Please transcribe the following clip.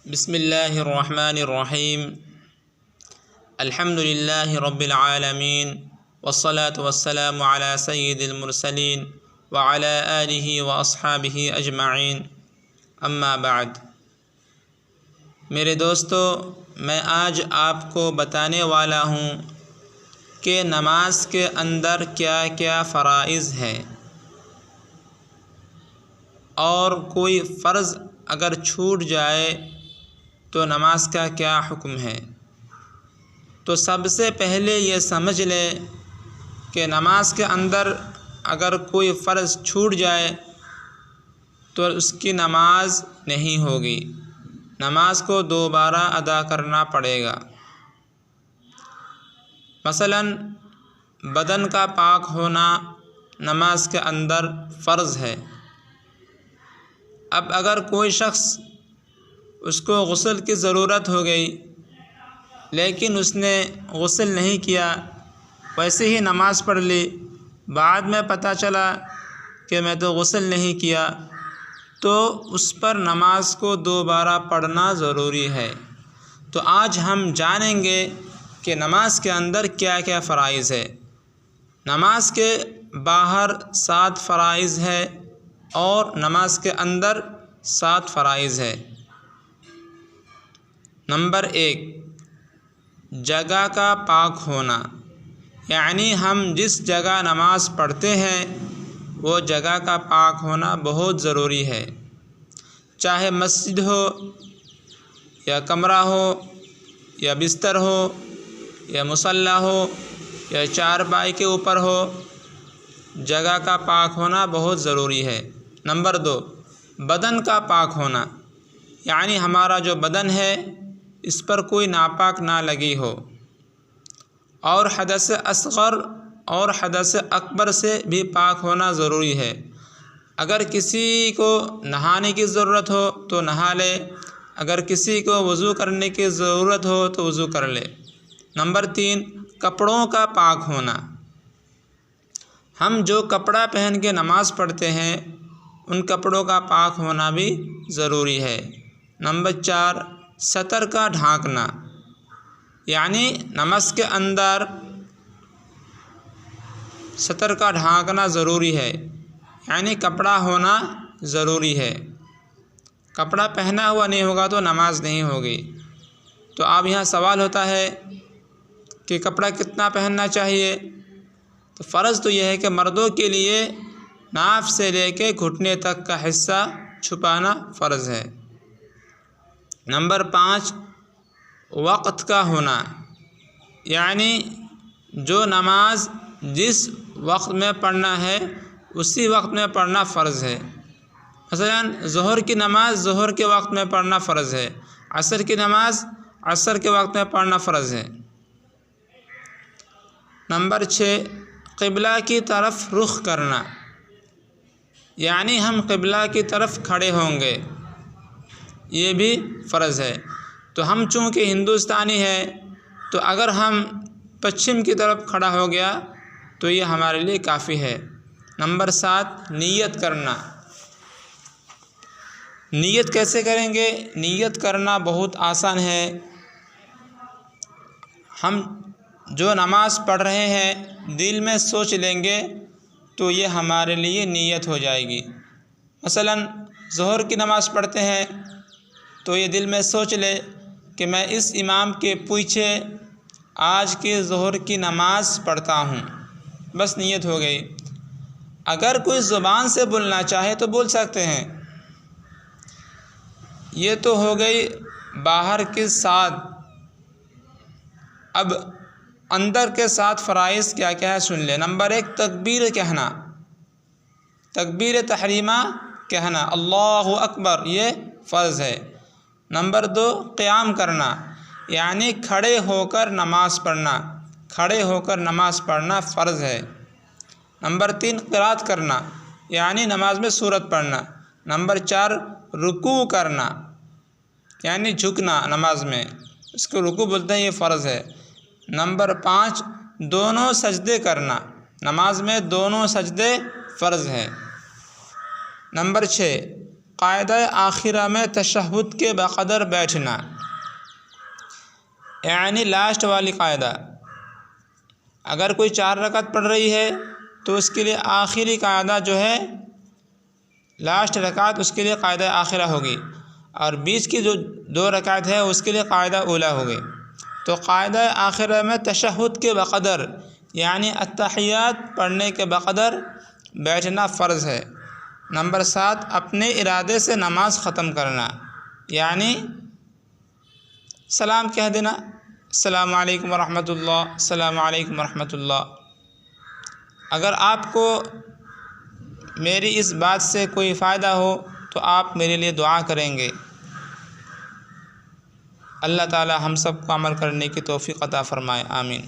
بسم اللہ الرحمن الرحیم الحمد للہ رب العالمین والصلاة والسلام علی سید المرسلین وعلی آلہ واصحابہ اجمعین اما بعد۔ میرے دوستو، میں آج آپ کو بتانے والا ہوں کہ نماز کے اندر کیا کیا فرائض ہیں اور کوئی فرض اگر چھوٹ جائے تو نماز کا کیا حکم ہے۔ تو سب سے پہلے یہ سمجھ لیں کہ نماز کے اندر اگر کوئی فرض چھوٹ جائے تو اس کی نماز نہیں ہوگی، نماز کو دوبارہ ادا کرنا پڑے گا۔ مثلا بدن کا پاک ہونا نماز کے اندر فرض ہے۔ اب اگر کوئی شخص اس کو غسل کی ضرورت ہو گئی لیکن اس نے غسل نہیں کیا، ویسے ہی نماز پڑھ لی، بعد میں پتہ چلا کہ میں تو غسل نہیں کیا، تو اس پر نماز کو دوبارہ پڑھنا ضروری ہے۔ تو آج ہم جانیں گے کہ نماز کے اندر کیا کیا فرائض ہے۔ نماز کے باہر 7 فرائض ہے اور نماز کے اندر 7 فرائض ہے۔ نمبر 1، جگہ کا پاک ہونا، یعنی ہم جس جگہ نماز پڑھتے ہیں وہ جگہ کا پاک ہونا بہت ضروری ہے، چاہے مسجد ہو یا کمرہ ہو یا بستر ہو یا مصلی ہو یا چارپائی کے اوپر ہو، جگہ کا پاک ہونا بہت ضروری ہے۔ نمبر 2، بدن کا پاک ہونا، یعنی ہمارا جو بدن ہے اس پر کوئی ناپاک نہ لگی ہو، اور حدث اصغر اور حدث اکبر سے بھی پاک ہونا ضروری ہے۔ اگر کسی کو نہانے کی ضرورت ہو تو نہا لے، اگر کسی کو وضو کرنے کی ضرورت ہو تو وضو کر لے۔ نمبر 3، کپڑوں کا پاک ہونا، ہم جو کپڑا پہن کے نماز پڑھتے ہیں ان کپڑوں کا پاک ہونا بھی ضروری ہے۔ نمبر 4، سطر کا ڈھانکنا، یعنی نماز کے اندر سطر کا ڈھانکنا ضروری ہے، یعنی کپڑا ہونا ضروری ہے۔ کپڑا پہنا ہوا نہیں ہوگا تو نماز نہیں ہوگی۔ تو اب یہاں سوال ہوتا ہے کہ کپڑا کتنا پہننا چاہیے؟ تو فرض تو یہ ہے کہ مردوں کے لیے ناف سے لے کے گھٹنے تک کا حصہ چھپانا فرض ہے۔ نمبر 5، وقت کا ہونا، یعنی جو نماز جس وقت میں پڑھنا ہے اسی وقت میں پڑھنا فرض ہے۔ مثلا ظہر کی نماز ظہر کے وقت میں پڑھنا فرض ہے، عصر کی نماز عصر کے وقت میں پڑھنا فرض ہے۔ نمبر 6، قبلہ کی طرف رخ کرنا، یعنی ہم قبلہ کی طرف کھڑے ہوں گے، یہ بھی فرض ہے۔ تو ہم چونکہ ہندوستانی ہیں تو اگر ہم پچھم کی طرف کھڑا ہو گیا تو یہ ہمارے لیے کافی ہے۔ نمبر 7، نیت کرنا۔ نیت کیسے کریں گے؟ نیت کرنا بہت آسان ہے۔ ہم جو نماز پڑھ رہے ہیں دل میں سوچ لیں گے تو یہ ہمارے لیے نیت ہو جائے گی۔ مثلا ظہر کی نماز پڑھتے ہیں تو یہ دل میں سوچ لے کہ میں اس امام کے پیچھے آج کے ظہر کی نماز پڑھتا ہوں، بس نیت ہو گئی۔ اگر کوئی زبان سے بولنا چاہے تو بول سکتے ہیں۔ یہ تو ہو گئی باہر کے 7۔ اب اندر کے 7 فرائض کیا کیا ہے سن لیں۔ نمبر 1، تکبیر کہنا، تکبیر تحریمہ کہنا، اللہ اکبر، یہ فرض ہے۔ نمبر 2، قیام کرنا، یعنی کھڑے ہو کر نماز پڑھنا، کھڑے ہو کر نماز پڑھنا فرض ہے۔ نمبر 3، قرات کرنا، یعنی نماز میں سورت پڑھنا۔ نمبر 4، رکوع کرنا، یعنی جھکنا نماز میں، اس کو رکوع بولتے ہیں، یہ فرض ہے۔ نمبر 5، دونوں سجدے کرنا، نماز میں دونوں سجدے فرض ہے۔ نمبر 6، قاعدہ آخرہ میں تشہد کے بقدر بیٹھنا، یعنی لاسٹ والی قاعدہ، اگر کوئی 4 رکعت پڑھ رہی ہے تو اس کے لیے آخری قاعدہ جو ہے لاسٹ رکعت اس کے لیے قاعدہ آخرہ ہوگی، اور بیچ کی جو 2 رکعت ہے اس کے لیے قاعدہ اولیٰ ہوگی۔ تو قاعدہ آخرہ میں تشہد کے بقدر یعنی التحیات پڑھنے کے بقدر بیٹھنا فرض ہے۔ نمبر 7، اپنے ارادے سے نماز ختم کرنا، یعنی سلام کہہ دینا، السلام علیکم ورحمۃ اللہ، السلام علیکم ورحمۃ اللہ۔ اگر آپ کو میری اس بات سے کوئی فائدہ ہو تو آپ میرے لیے دعا کریں گے۔ اللہ تعالی ہم سب کو عمل کرنے کی توفیق عطا فرمائے، آمین۔